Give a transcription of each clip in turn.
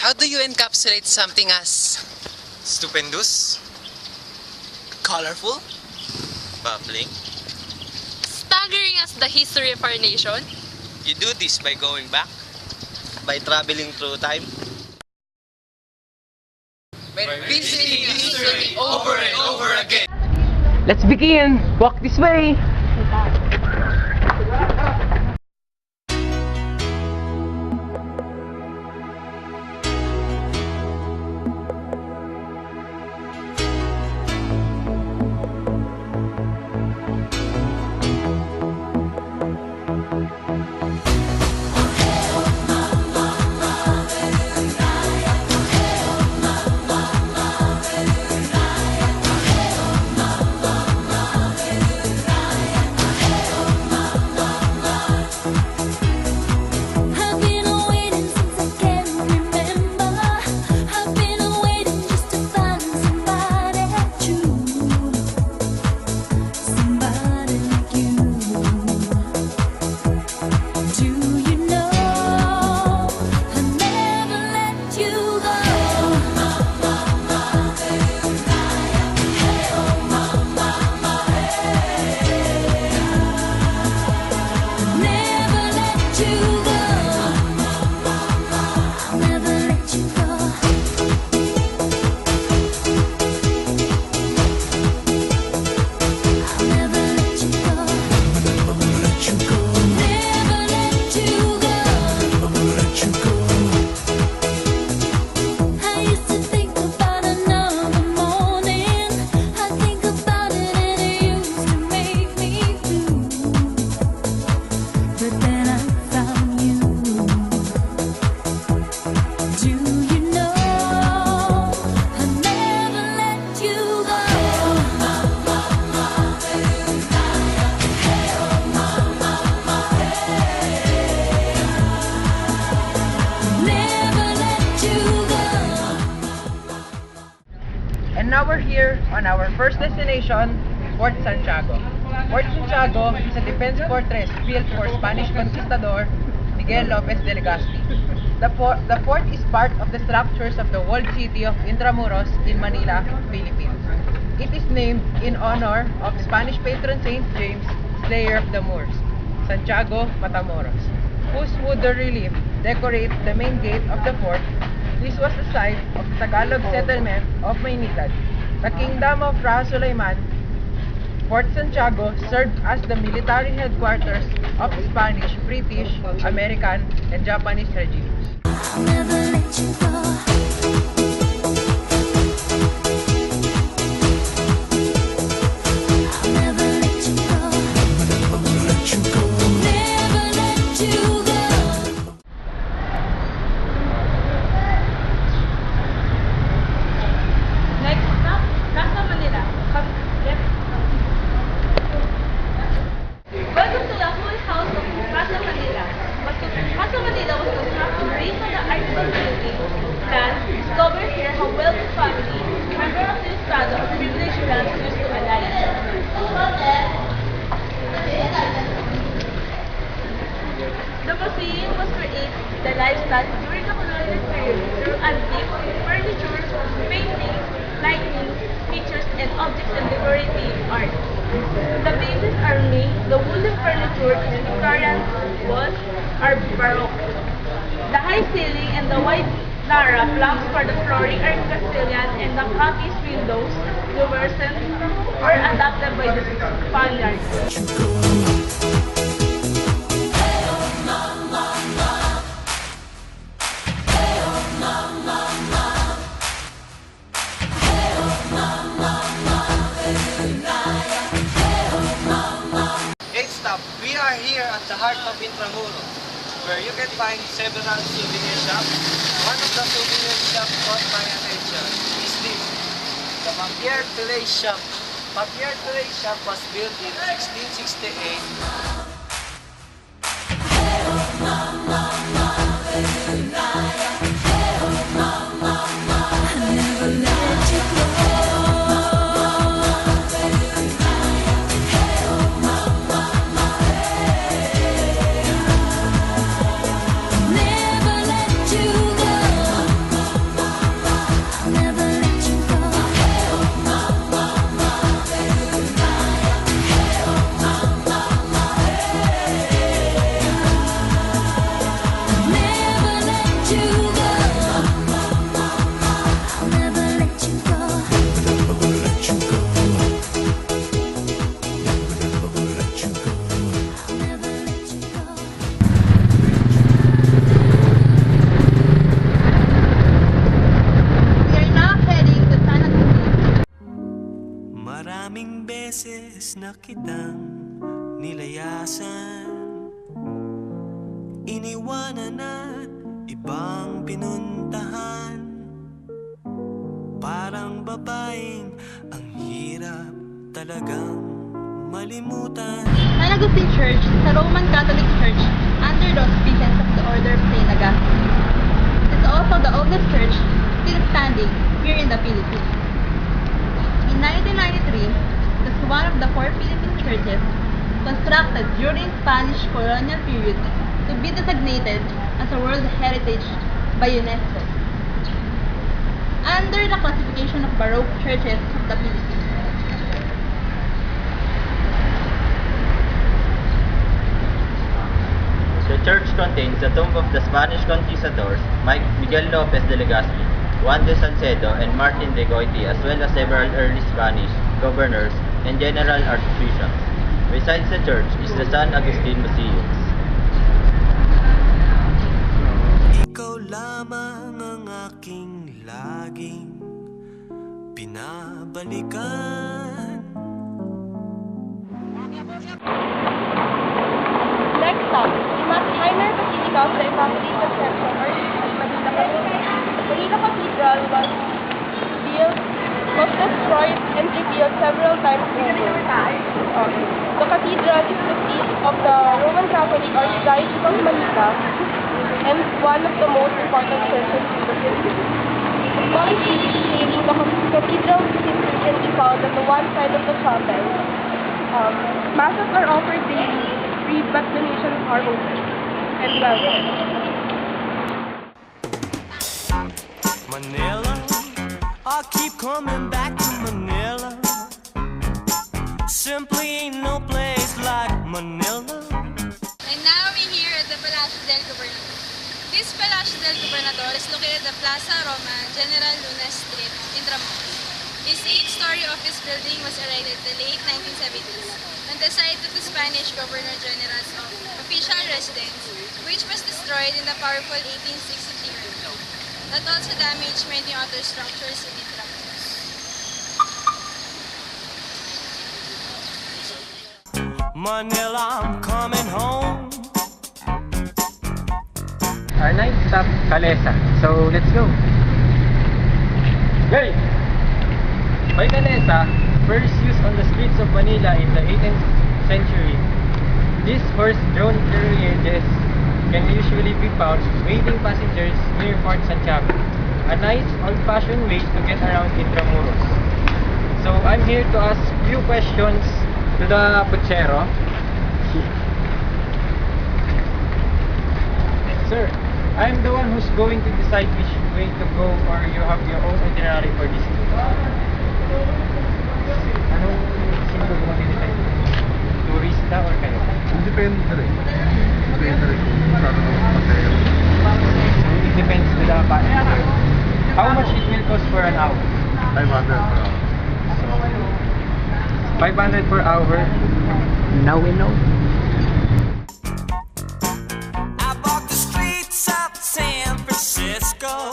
How do you encapsulate something as Stupendous, colorful, baffling. Staggering as the history of our nation? You do this by going back, By traveling through time. by visiting history over and over again? Let's begin! Walk this way! And now we're here on our first destination, Fort Santiago. Fort Santiago is a defense fortress built for Spanish conquistador Miguel Lopez de Legazpi. The fort is part of the structures of the walled city of Intramuros in Manila, Philippines. It is named in honor of Spanish patron Saint James, slayer of the Moors, Santiago Matamoros, whose wooden relief decorates the main gate of the fort. This was the site of the Tagalog settlement of Maynilad. The kingdom of Ra Sulaiman, Fort Santiago served as the military headquarters of Spanish, British, American, and Japanese regimes. I'll never let you go. Discover here how wealthy family, member of this strata of privileged class used to alive. The museum was created the lifestyle during the colonial period through antique furniture, paintings, lighting, pictures, and objects and decorative art. The bases are made, the wooden furniture in Victorian walls are Baroque. The high ceiling and the wide Lara planks for the flooring are Castilian, and the cottage windows, Luversant, were adapted by the Spaniards. Great stuff! We are here at the heart of Intramuros, where you can find several souvenir shops. One of the souvenir shops caught my attention is this, the Papier Fillet Shop. Papier Fillet Shop was built in 1668. beses na kitang nilayasan, iniwanan at ibang pinuntahan. Parang babaeng ang hirap talagang malimutan. San Agustin Church is a Roman Catholic church under the auspices of the Order of St. Augustine. It is also the oldest church still standing here in the Philippines. In 1993, it was one of the 4 Philippine churches constructed during Spanish colonial period to be designated as a World Heritage by UNESCO under the classification of Baroque churches of the Philippines. The church contains the tomb of the Spanish conquistadors Miguel Lopez de Legazpi, Juan de Salcedo, and Martin de Goiti, as well as several early Spanish governors and general archbishops. Besides the church is the San Agustin Museum. Ikaw lamang ang aking laging pinabalikan. Next stop, Minor Basilica of the Immaculate Conception or Manila Cathedral. Manila Cathedral was destroyed and rebuilt several times over. The cathedral is the seat of the Roman Catholic Archdiocese of Manila and one of the most important churches in the Philippines. The small city detailing the cathedral vicinity can be found on the one side of the chapel. Masses are offered daily, free but donations are open and welcome. Manila, I keep coming back to Manila. Simply ain't no place like Manila. And now we're here at the Palacio del Gobernador. This Palacio del Gobernador is located at the Plaza Roma, General Luna Street, Intramuros. This 8-story office building was erected in the late 1970s on the site of the Spanish Governor General's official residence, which was destroyed in the powerful 1863 earthquake. That also damaged many other structures in Intramuros. Manila, I'm coming home. Our ninth stop, Calesa. So, let's go. Hey! By Calesa, first used on the streets of Manila in the 18th century, these horse-drawn carriages can usually be found waiting passengers near Fort Santiago, a nice old-fashioned way to get around Intramuros. So I'm here to ask few questions to the puchero. Sir, I'm the one who's going to decide which way to go, or you have your own itinerary for this trip. Anong sino ba mag-decide? Turista or kayo? Depende rin. Depende rin kung saan ako mag-hotel. So it depends to the passenger. How much it will cost for an hour? 500 per hour. So 500 per hour. Now we know. I walk the streets of San Francisco.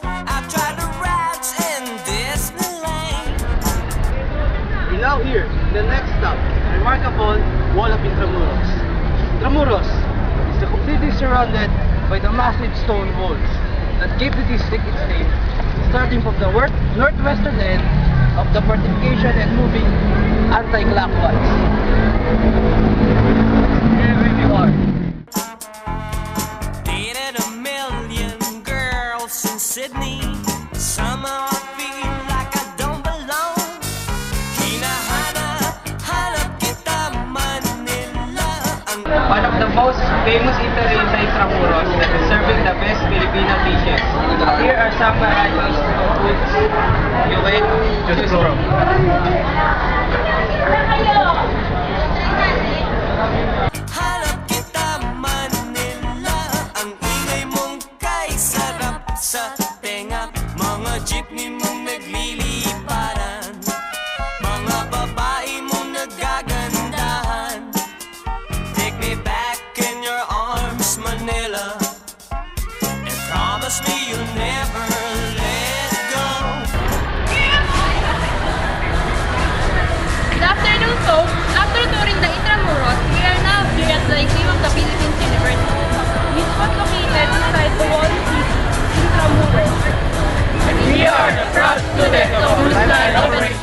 I tried the rides in Disneyland. We now here, the next stop, remarkable Wall of Intramuros. Intramuros is completely surrounded by the massive stone walls that gave the district its name, starting from the northwestern end of the fortification and moving anti-clockwise. Here we are. Dated a million girls in Sydney. Somehow I feel like I don't belong. Hinahanap kita Manila. One of the most famous eateries in Intramuros that is serving the best Filipino dishes. Here are some varieties of foods you can choose from. Hanap kita Manila. Ang ingay mong kay sarap sa tenga. Mga jeepney mong nagliliparan. Mga babae mong nagagandahan. Take me back in your arms, Manila, and promise me you'll never let go. Good are the proud students of Luzon Operating